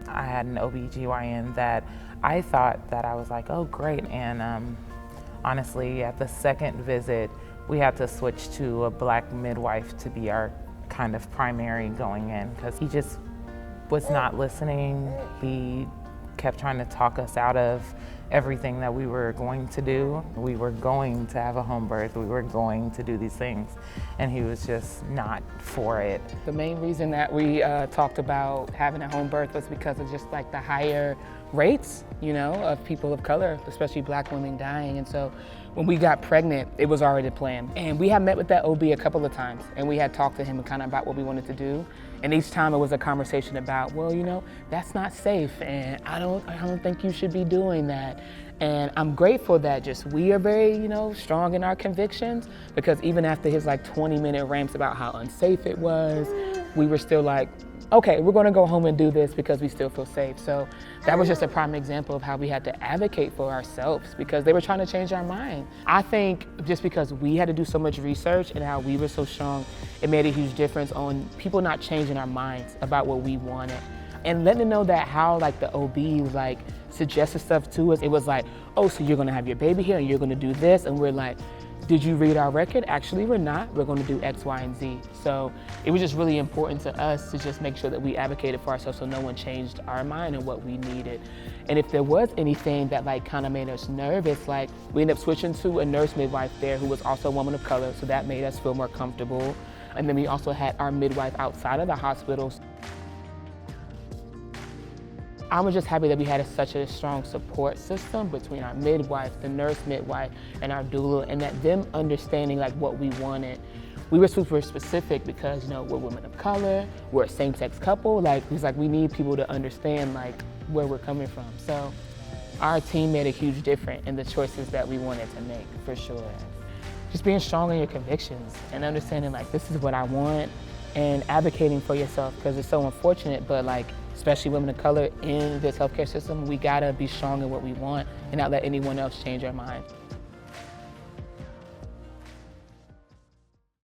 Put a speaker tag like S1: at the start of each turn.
S1: I had an OBGYN that I thought that I was like, oh great, and honestly at the second visit we had to switch to a black midwife to be our kind of primary going in because he just was not listening. He kept trying to talk us out of everything that we were going to do. We were going to have a home birth, we were going to do these things, and he was just not for it.
S2: The main reason that we talked about having a home birth was because of just like the higher rates, you know, of people of color, especially black women dying. And so when we got pregnant, it was already planned. And we had met with that OB a couple of times, and we had talked to him kind of about what we wanted to do. And each time it was a conversation about, well, you know, that's not safe, and I don't think you should be doing that. And I'm grateful that just we are very, you know, strong in our convictions, because even after his like 20-minute ramps about how unsafe it was, we were still like, okay, we're gonna go home and do this because we still feel safe. So that was just a prime example of how we had to advocate for ourselves because they were trying to change our mind. I think just because we had to do so much research and how we were so strong, it made a huge difference on people not changing our minds about what we wanted. And letting them know that how like the OB like suggested stuff to us, it was like, oh, so you're gonna have your baby here and you're gonna do this, and we're like, did you read our record? Actually, we're not. We're going to do X, Y, and Z. So it was just really important to us to just make sure that we advocated for ourselves so no one changed our mind and what we needed. And if there was anything that like kind of made us nervous, like we ended up switching to a nurse midwife there who was also a woman of color, so that made us feel more comfortable. And then we also had our midwife outside of the hospital. I was just happy that we had such a strong support system between our midwife, the nurse midwife, and our doula, and that them understanding like what we wanted. We were super specific because, you know, we're women of color, we're a same-sex couple. Like, it was like we need people to understand like where we're coming from. So our team made a huge difference in the choices that we wanted to make, for sure. Just being strong in your convictions and understanding like this is what I want, and advocating for yourself, because it's so unfortunate, but like, especially women of color in this healthcare system, we gotta be strong in what we want and not let anyone else change our mind.